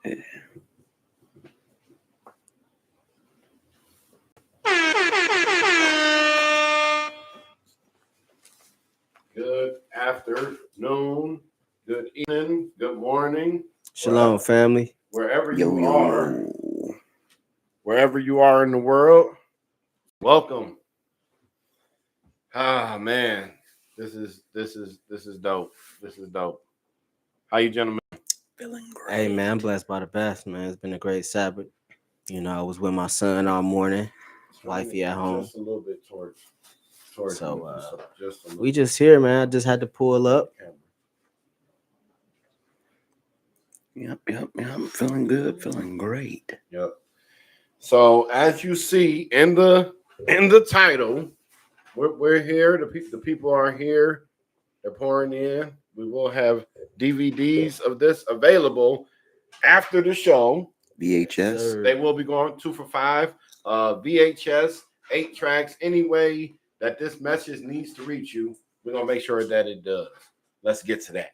Good afternoon, good evening, good morning. Shalom, family. Wherever you are, wherever you are in the world, welcome. Ah man, this is dope. This is dope. How you gentlemen? Feeling great. Hey, man, I'm blessed by the best, man. It's been a great Sabbath. You know, I was with my son all morning, wifey at home. Just a little bit towards So, just a little we just here, man. I just had to pull up. Yep. I'm feeling good, feeling great. Yep. So as you see in the title, we're here. The people are here. They're pouring in. We will have DVDs of this available after the show. VHS. Sir. They will be going 2 for $5. VHS, 8 tracks. Any way that this message needs to reach you, we're gonna make sure that it does. Let's get to that.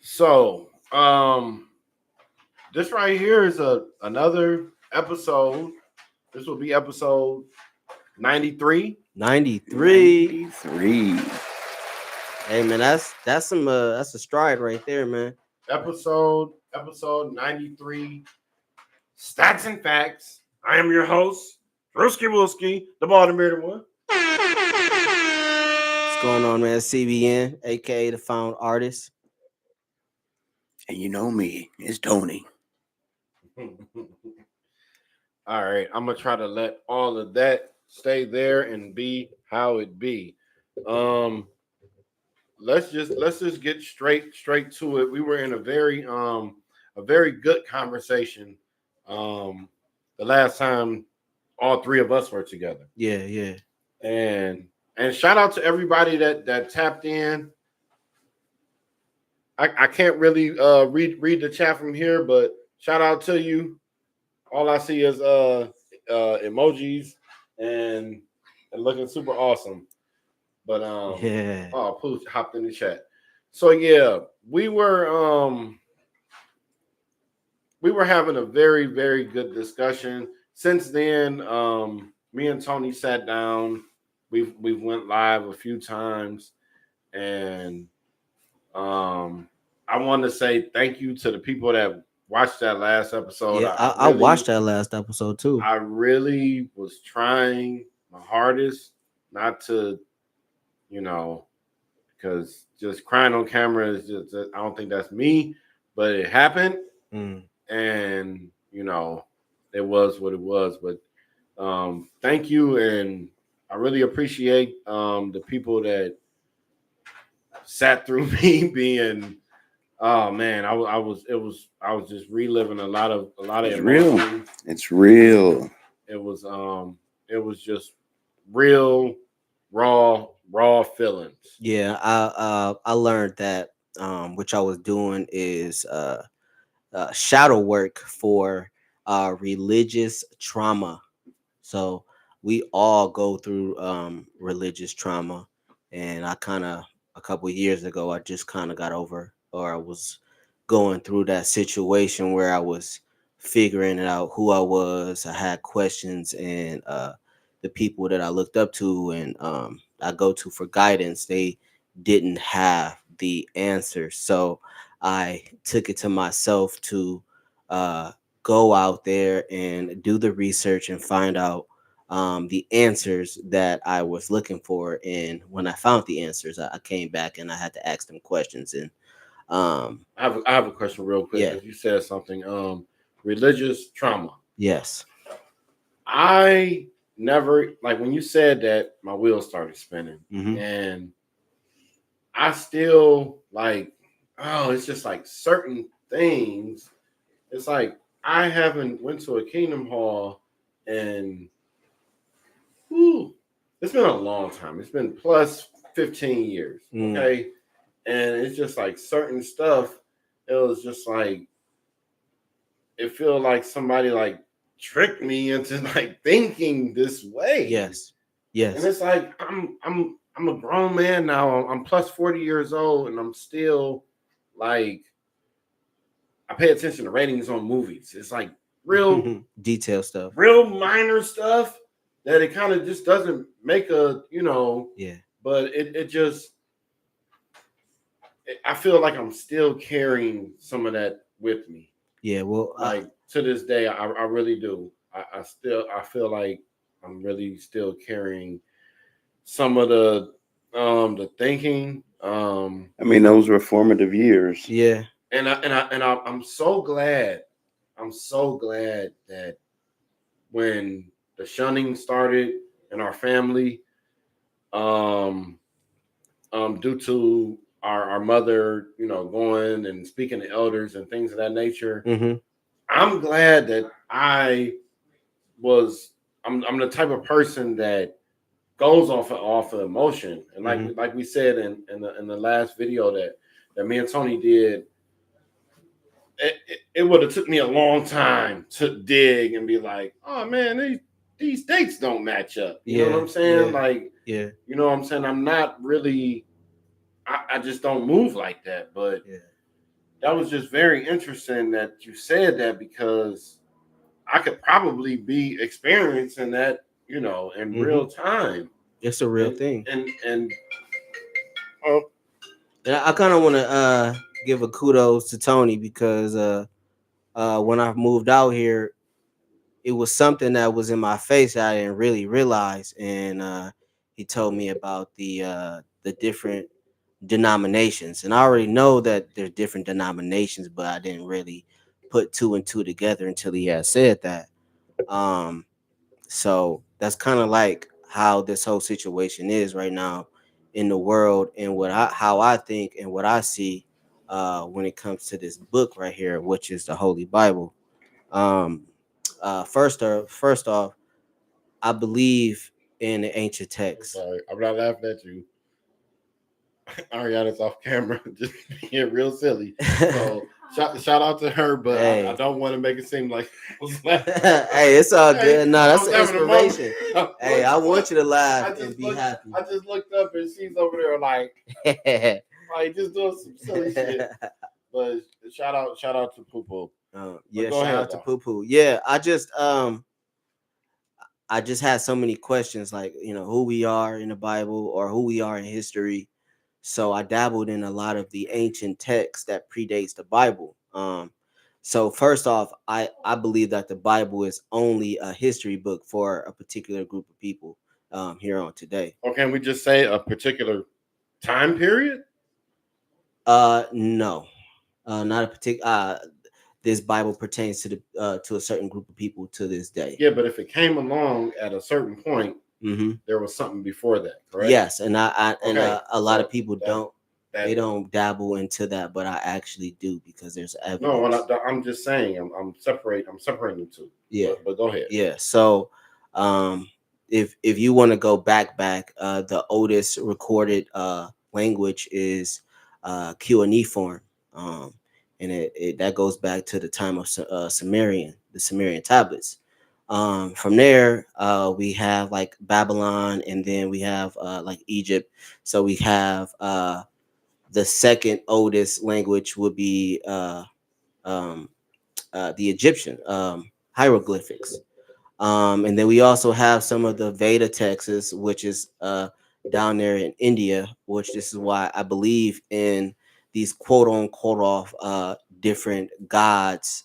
So, this right here is another episode. This will be episode 93. 93. Hey, man, that's a stride right there, man. Episode 93. Stats and facts. I am your host, Ruski Wilski, the Baltimore one. What's going on, man? CBN, aka the Found Artist. And you know me, it's Tony. All right, I'm gonna try to let all of that stay there and be how it be. Let's just get straight to it. We were in a very good conversation the last time all three of us were together. Yeah. And shout out to everybody that tapped in. I can't really read the chat from here, but shout out to you. All I see is emojis and looking super awesome. But yeah. Oh, Pooch hopped in the chat. So yeah, we were having a very, very good discussion. Since then, me and Tony sat down. We've went live a few times, and I want to say thank you to the people that watched that last episode. Yeah, I watched that last episode too. I really was trying my hardest not to, because just crying on camera is just, I don't think that's me, but it happened. And, it was what it was. But thank you. And I really appreciate the people that sat through me being, oh man, I was just reliving a lot of emotions. It's real. It was just real, raw feelings. Yeah, I learned that which I was doing is shadow work for religious trauma. So we all go through religious trauma, and I kind of a couple of years ago I just kind of got over, or I was going through that situation where I was figuring it out who I was. I had questions, and the people that I looked up to and I go to for guidance, they didn't have the answer. So I took it to myself to go out there and do the research and find out the answers that I was looking for. And when I found the answers, I came back and I had to ask them questions. And I have a question real quick. Yeah. You said something, religious trauma. Yes. I never, like when you said that, my wheels started spinning. Mhm. And I still like, it's just like certain things. It's like I haven't went to a Kingdom Hall and it's been a long time. It's been plus 15 years. Okay. And it's just like certain stuff. It was just like, it feel like somebody like tricked me into like thinking this way. Yes. And it's like I'm a grown man now. I'm plus 40 years old, and I'm still like I pay attention to ratings on movies. It's like real detail stuff, real minor stuff that it kind of just doesn't make a, yeah. but it just, I feel like I'm still carrying some of that with me. Yeah, well, Like to this day, I really do. I feel like I'm really still carrying some of the thinking. I mean, those were formative years. yeah, I'm so glad. I'm so glad that when the shunning started in our family, um, due to our mother, going and speaking to elders and things of that nature. mm-hmm. I'm glad that I'm the type of person that goes off of emotion, and like we said in the last video that me and Tony did, it would have took me a long time to dig and be like, oh man, these dates don't match up. You know what I'm saying? Like, yeah, you know what I'm saying? I'm not really, I just don't move like that. But that was just very interesting that you said that, because I could probably be experiencing that, in real time. It's a real thing. And And I kind of want to give a kudos to Tony because when I moved out here, it was something that was in my face that I didn't really realize, and he told me about the different denominations, and I already know that there's different denominations, but I didn't really put two and two together until he had said that. So that's kind of like how this whole situation is right now in the world, and how I think and what I see when it comes to this book right here, which is the Holy Bible. Um, first off, I believe in the ancient text. sorry, I'm not laughing at you. Ariana's off camera, just being real silly. So shout out to her, but Hey. I don't want to make it seem like I was laughing. Hey, it's all good. No, that's I an was having a moment. inspiration. Hey, I want you to laugh and be happy. I just looked up and she's over there like just doing some silly shit. But shout out to Poo Poo. Yeah, shout out to Poo Poo. Yeah, I just had so many questions, like, who we are in the Bible or who we are in history. So I dabbled in a lot of the ancient texts that predates the Bible. So first off, I believe that the Bible is only a history book for a particular group of people here on today. Or can we just say a particular time period? No, not a particular. This Bible pertains to a certain group of people to this day. Yeah, but if it came along at a certain point, there was something before that, correct? Yes, and a lot of people don't dabble into that, but I actually do, because there's evidence. No, I'm just saying I'm separating the two. Yeah, but go ahead. Yeah, so if you want to go back, the oldest recorded language is cuneiform. And it that goes back to the time of the Sumerian tablets. From there, we have like Babylon, and then we have like Egypt. So we have the second oldest language would be the Egyptian hieroglyphics. And then we also have some of the Veda texts, which is down there in India, which this is why I believe in these quote unquote off different gods,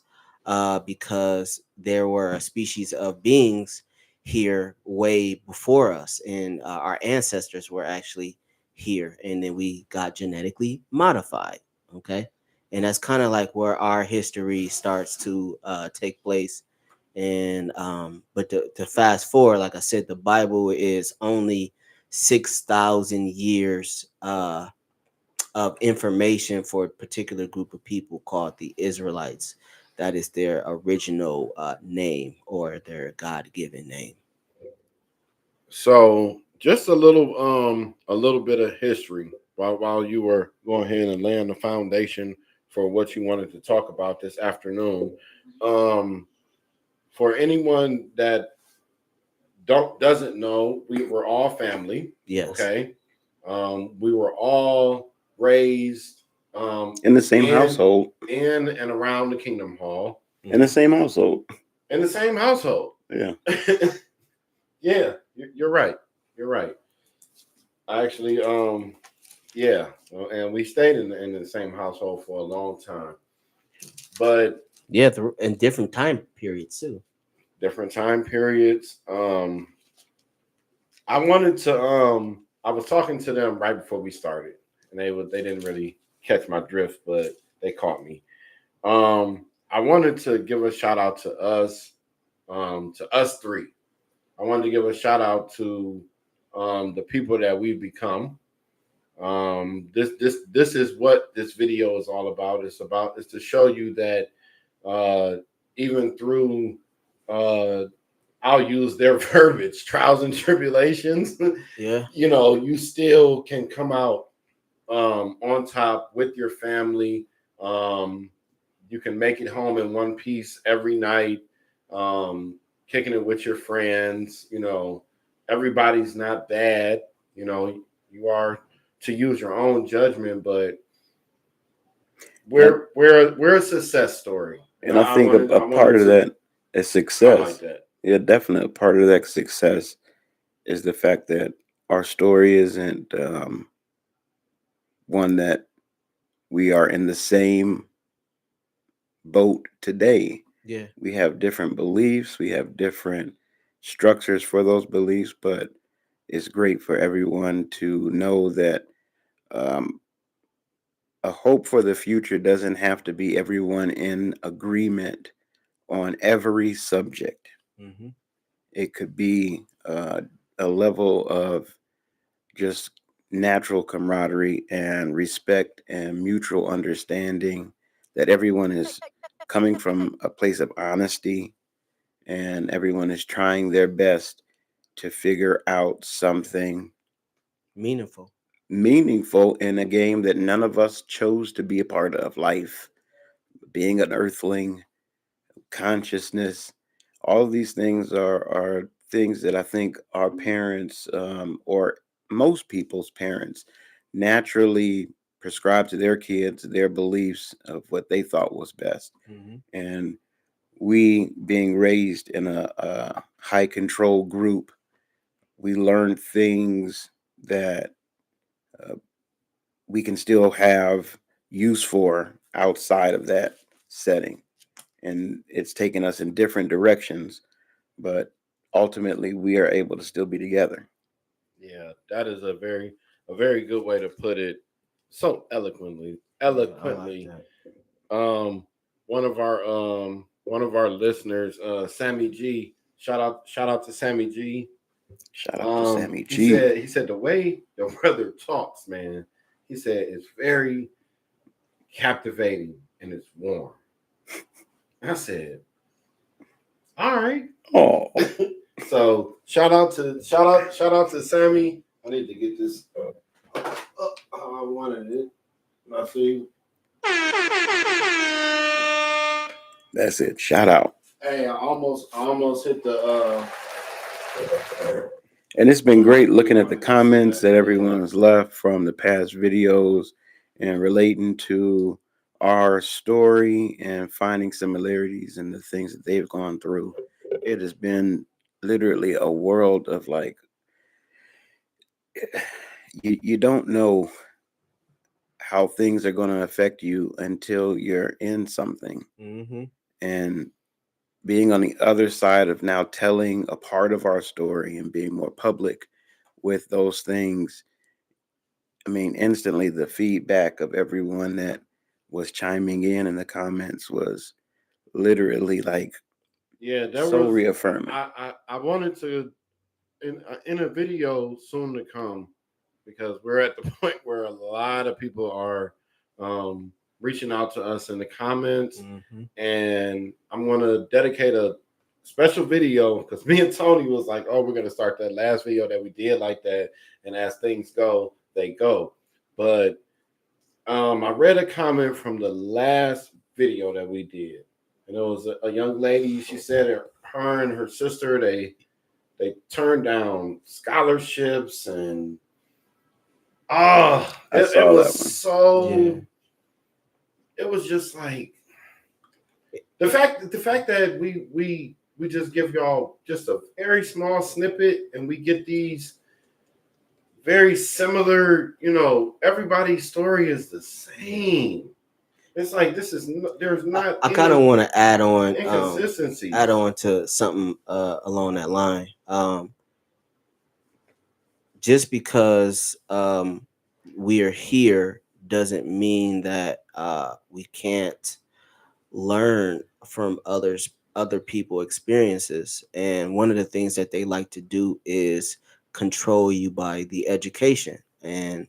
because there were a species of beings here way before us, and our ancestors were actually here, and then we got genetically modified. Okay. And that's kind of like where our history starts to take place. And but to fast forward, like I said, the Bible is only 6,000 years of information for a particular group of people called the Israelites. That is their original name, or their God-given name. So just a little bit of history while you were going ahead and laying the foundation for what you wanted to talk about this afternoon. For anyone that doesn't know, we were all family. Yes. Okay. We were all raised In the same household. In and around the Kingdom Hall. In the same household. In the same household. Yeah. Yeah, you're right. You're right. I actually, yeah, and we stayed in the same household for a long time. But yeah, in different time periods too. Different time periods. I wanted to I was talking to them right before we started, and they didn't really catch my drift, but they caught me. I wanted to give a shout out to us three. I wanted to give a shout out to the people that we've become. This is what this video is all about. It's to show you that even through I'll use their verbiage, trials and tribulations. Yeah. You still can come out on top with your family. You can make it home in one piece every night, kicking it with your friends. Everybody's not bad. You are to use your own judgment, but we're a success story. And I think a part of that is success. That. Yeah, definitely. Part of that success is the fact that our story isn't one that we are in the same boat today. Yeah. We have different beliefs. We have different structures for those beliefs, but it's great for everyone to know that a hope for the future doesn't have to be everyone in agreement on every subject. Mm-hmm. It could be a level of just natural camaraderie and respect and mutual understanding, that everyone is coming from a place of honesty and everyone is trying their best to figure out something meaningful in a game that none of us chose to be a part of. Life, being an earthling, consciousness, all of these things are things that I think our parents, or most people's parents, naturally prescribe to their kids, their beliefs of what they thought was best. Mm-hmm. And we, being raised in a high control group, we learned things that we can still have use for outside of that setting. And it's taken us in different directions, but ultimately we are able to still be together. Yeah, that is a very good way to put it. So eloquently. Like One of our listeners, Sammy G. Shout out to Sammy G. Shout out to Sammy G. G. He said the way the brother talks, man. He said it's very captivating and it's warm. I said, all right. Oh. So shout out to Sammy. I need to get this how I wanted it. I see. That's it. Shout out. Hey, I almost hit the And it's been great looking at the comments that everyone has left from the past videos and relating to our story and finding similarities in the things that they've gone through. It has been literally a world of like, you don't know how things are going to affect you until you're in something. Mm-hmm. And being on the other side of now telling a part of our story and being more public with those things, I mean, instantly the feedback of everyone that was chiming in the comments was literally like, yeah, that so was reaffirming. I wanted to in a video soon to come, because we're at the point where a lot of people are reaching out to us in the comments, and I'm going to dedicate a special video, because me and Tony was like, oh, we're going to start that last video that we did like that, and as things go, they go. But I read a comment from the last video that we did, and it was a young lady. She said her and her sister, they turned down scholarships, and it was so it was just like the fact that we just give y'all just a very small snippet and we get these very similar, everybody's story is the same. It's like this is there's not I kind of want to inconsistencies. add on to something along that line. Just because we are here doesn't mean that we can't learn from other people experiences. And one of the things that they like to do is control you by the education, and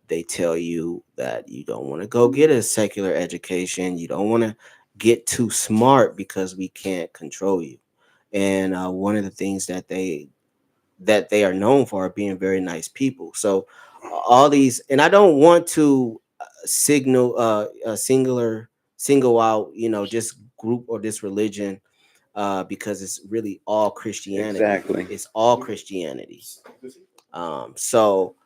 they tell you that you don't want to go get a secular education, you don't want to get too smart because we can't control you. And one of the things that they are known for are being very nice people. So all these, and I don't want to single out, just group or this religion, because it's really all Christianity. Exactly. It's all Christianity. So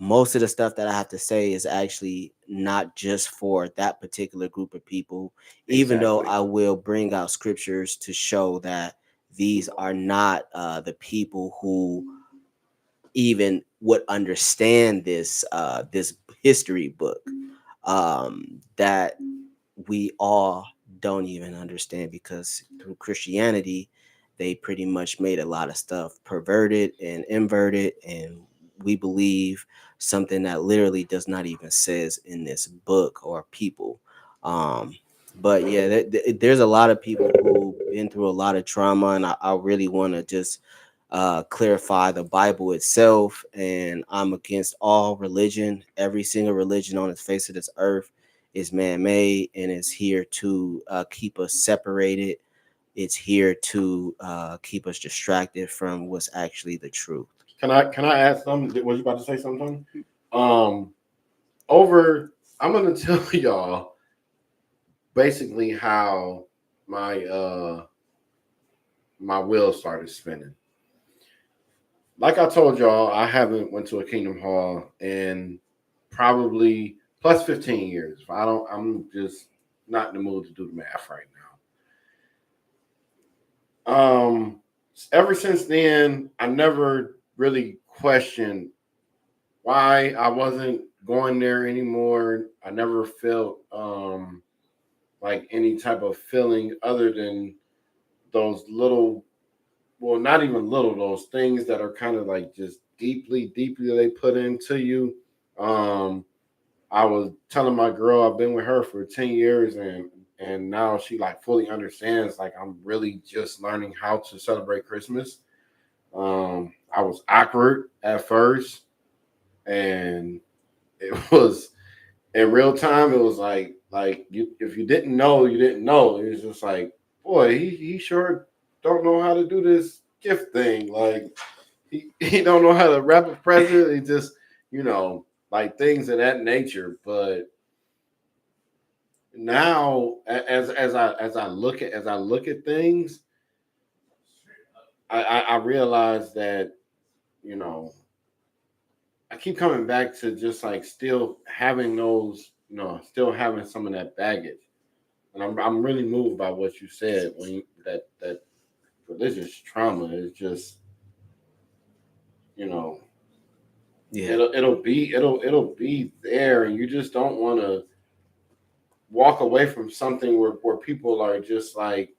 most of the stuff that I have to say is actually not just for that particular group of people, even though Exactly. I will bring out scriptures to show that these are not the people who even would understand this history book, that we all don't even understand, because through Christianity they pretty much made a lot of stuff perverted and inverted, and we believe something that literally does not even says in this book or people. um but yeah, there's a lot of people who've been through a lot of trauma, and I really want to just clarify the Bible itself. And I'm against all religion. Every single religion on the face of this earth is man-made, and it's here to keep us separated. It's here to keep us distracted from what's actually the truth. Can I ask something? Was you about to say something? Um, over. I'm gonna tell y'all basically how my my wheels started spinning. Like I told y'all, I haven't went to a Kingdom Hall in probably plus 15 years. I don't. I'm just not in the mood to do the math right now. Ever since then, I never really questioned why I wasn't going there anymore. I never felt like any type of feeling other than those little, well, not even little, those things that are kind of like just deeply they put into you. Um, I was telling my girl I've been with her for 10 years, and now she like fully understands like I'm really just learning how to celebrate Christmas. I was awkward at first, and it was in real time. It was like you, if you didn't know, you didn't know. It was just like, boy, he sure don't know how to do this gift thing. Like he don't know how to wrap a present. He just, like things of that nature. But now, as I look at things, I realize that, you know I keep coming back to just like still having those, still having some of that baggage. And I'm really moved by what you said when that religious trauma is just, you know Yeah. it'll be there, and you just don't want to walk away from something where people are just like,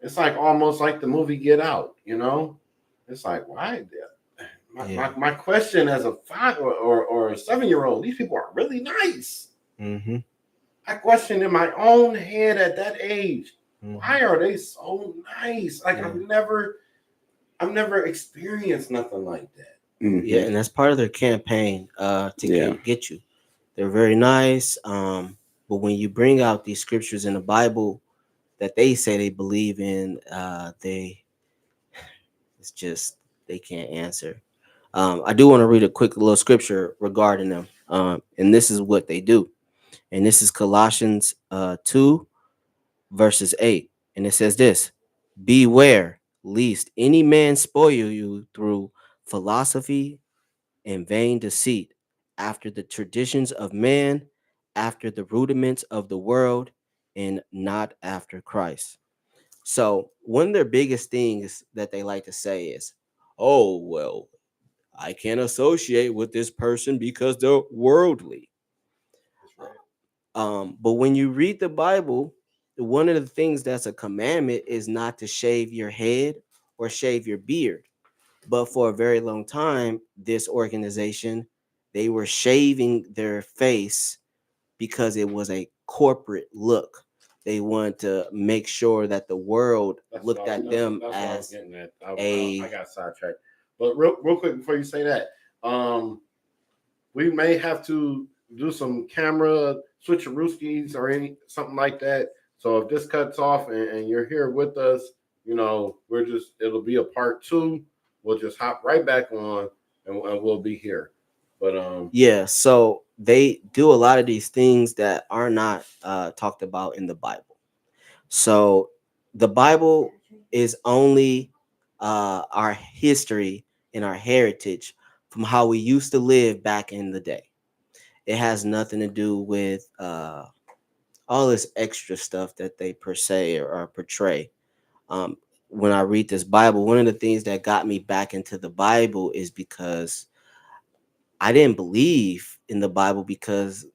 it's like almost like the movie Get Out. It's like, why? My question as a 5 or a 7-year old, these people are really nice. Mm-hmm. I questioned in my own head at that age, Mm-hmm. why are they so nice? Like I've never experienced nothing like that. Mm-hmm. Yeah, and that's part of their campaign to Yeah. get you. They're very nice, but when you bring out these scriptures in the Bible that they say they believe in, it's just they can't answer. I do want to read a quick little scripture regarding them, and this is what they do. And this is Colossians 2 verses 8, and it says this: beware lest any man spoil you through philosophy and vain deceit, after the traditions of man, after the rudiments of the world and not after Christ. So one of their biggest things that they like to say is, oh, well, I can't associate with this person because they're worldly. That's right. But when you read the Bible, one of the things that's a commandment is not to shave your head or shave your beard. But for a very long time, this organization, they were shaving their face because it was a corporate look. They wanted to make sure that the world looked at them That's what I was as getting at. I a got sidetracked. But real quick before you say that, um, we may have to do some camera switcherooskies or any something like that. So if this cuts off and you're here with us, it'll be a part two. We'll just hop right back on and we'll be here. But yeah. So they do a lot of these things that are not talked about in the Bible. So the Bible is only our history and our heritage from how we used to live back in the day. It has nothing to do with all this extra stuff that they per se or portray. Um, when I read this Bible, one of the things that got me back into the Bible is because I didn't believe in the Bible because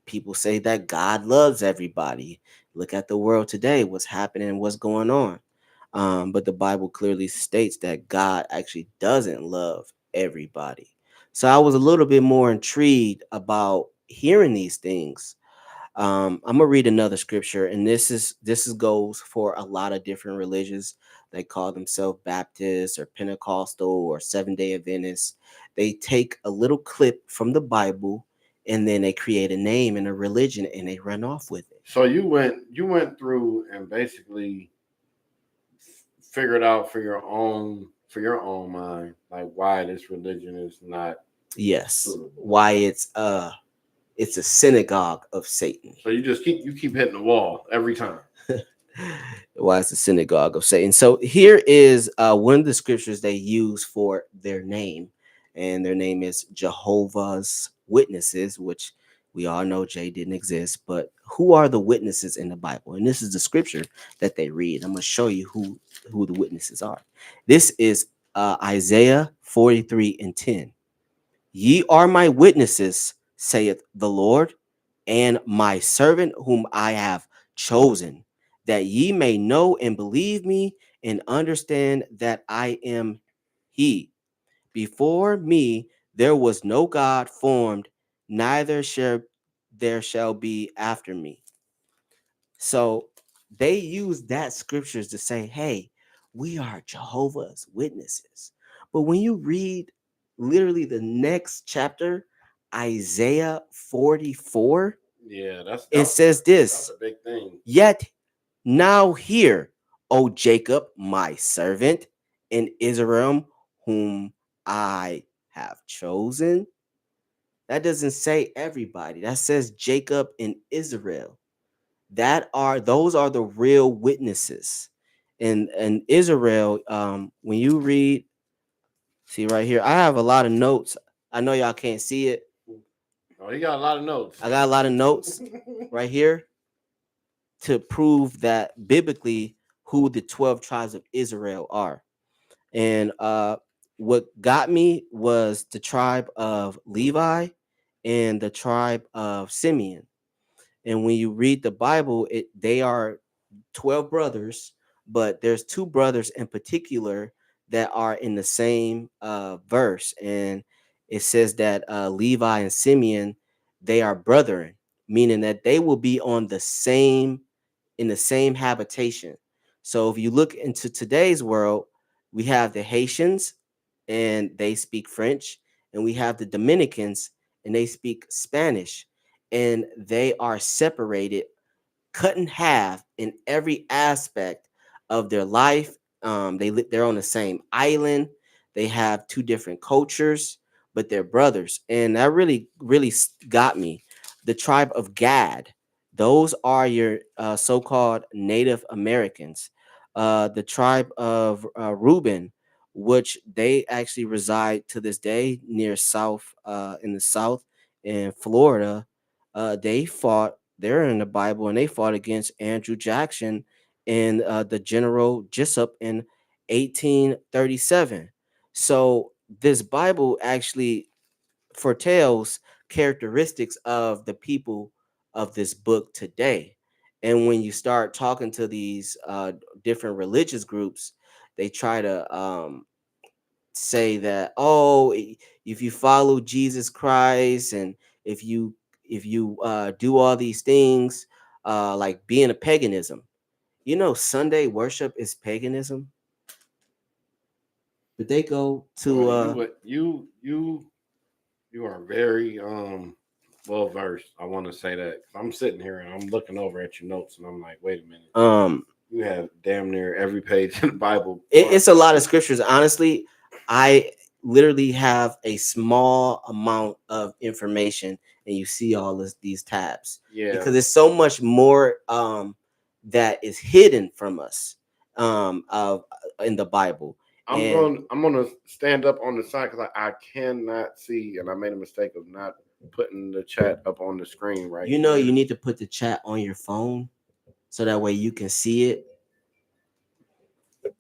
people say that God loves everybody. Look at the world today, what's happening, what's going on. But the Bible clearly states that God actually doesn't love everybody. So I was a little bit more intrigued about hearing these things. I'm gonna read another scripture, and this is goes for a lot of different religions. They call themselves Baptist or Pentecostal or Seven Day Adventist. They take a little clip from the Bible, and then they create a name and a religion, and they run off with it. so you went through and basically figured out for your own mind like why this religion is not Yes, suitable. why it's a synagogue of Satan. So you keep hitting the wall every time. Why it's a synagogue of Satan. So here is one of the scriptures they use for their name, and their name is Jehovah's Witnesses, which we all know J didn't exist. But who are the witnesses in the Bible? And this is the scripture that they read. I'm going to show you who the witnesses are. This is Isaiah 43:10. Ye are my witnesses, saith the Lord, and my servant whom I have chosen, that ye may know and believe me and understand that I am he. Before me there was no God formed, neither shall be after me. So they use that scriptures to say, hey, we are Jehovah's Witnesses. But when you read literally the next chapter, Isaiah 44, Yeah, it says this: that's a big thing. Yet now hear, O Jacob, my servant, and Israel, whom I have chosen. That doesn't say everybody. That says Jacob and Israel. Those are the real witnesses. And Israel, when you read, see right here, I have a lot of notes. I know y'all can't see it. Oh, he got a lot of notes. I got a lot of notes right here to prove that biblically who the 12 tribes of Israel are. And what got me was the tribe of Levi and the tribe of Simeon. And when you read the Bible, they are 12 brothers, but there's two brothers in particular that are in the same verse. And it says that Levi and Simeon, they are brethren, meaning that they will be on the same in the same habitation. So if you look into today's world, we have the Haitians and they speak French, and we have the Dominicans and they speak Spanish, and they are separated, cut in half in every aspect of their life. They're on the same island. They have two different cultures, but they're brothers, and that really got me. The tribe of Gad, those are your so-called Native Americans. The tribe of Reuben, which they actually reside to this day near South in the South in Florida. they're in the Bible, and they fought against Andrew Jackson and the General Jessup in 1837. So this Bible actually foretells characteristics of the people of this book today. And when you start talking to these different religious groups, they try to say that, oh, if you follow Jesus Christ, and if you do all these things, like being a paganism, Sunday worship is paganism. But they go to you are very well versed. I want to say that 'cause I'm sitting here and I'm looking over at your notes and I'm like, wait a minute. You have damn near every page in the Bible. It's a lot of scriptures. Honestly, I literally have a small amount of information, and you see all these tabs. Yeah, because there's so much more that is hidden from us in the Bible. I'm gonna stand up on the side because I cannot see, and I made a mistake of not putting the chat up on the screen right. You need to put the chat on your phone so that way you can see it.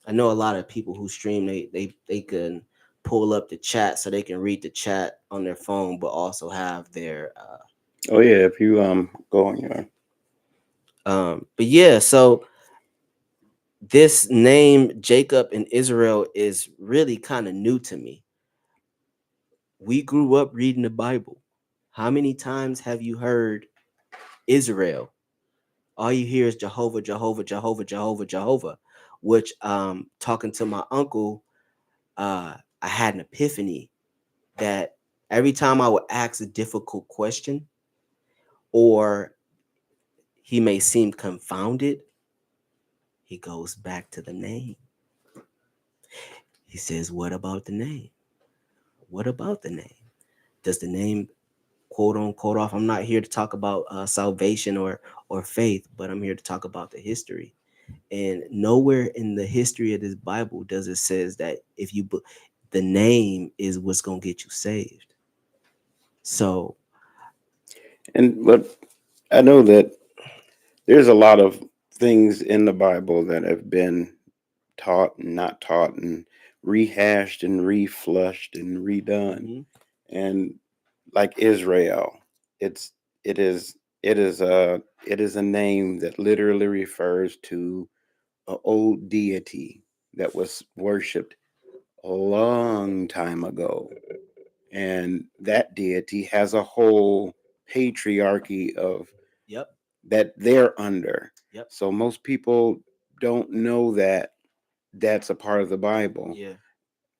I know a lot of people who stream, they can pull up the chat so they can read the chat on their phone, but also have their oh yeah, if you go on your but yeah, so this name Jacob and Israel is really kind of new to me. We grew up reading the Bible. How many times have you heard Israel? All you hear is Jehovah, Jehovah, Jehovah, Jehovah, Jehovah. Which talking to my uncle, I had an epiphany that every time I would ask a difficult question, or he may seem confounded, he goes back to the name. He says, what about the name? What about the name? Does the name quote unquote off? I'm not here to talk about salvation or faith, but I'm here to talk about the history. And nowhere in the history of this Bible does it says that if you the name is what's gonna get you saved. So, but I know that there's a lot of things in the Bible that have been taught and not taught and rehashed and reflushed and redone. And like Israel, it is a name that literally refers to an old deity that was worshipped a long time ago. And that deity has a whole patriarchy of yep, that they're under. Yep. So most people don't know that that's a part of the Bible. Yeah.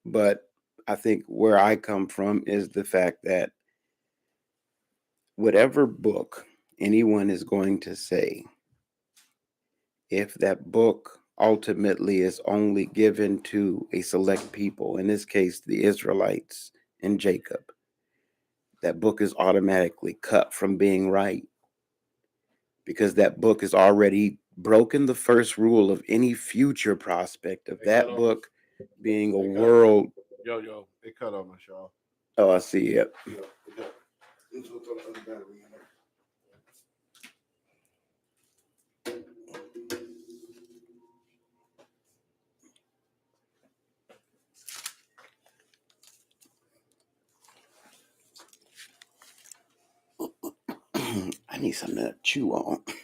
But I think where I come from is the fact that whatever book anyone is going to say, if that book ultimately is only given to a select people, in this case, the Israelites and Jacob, that book is automatically cut from being right, because that book has already broken the first rule of any future prospect of that book being a world. Yo, it cut on my show. Oh, I see it. I need something to chew on.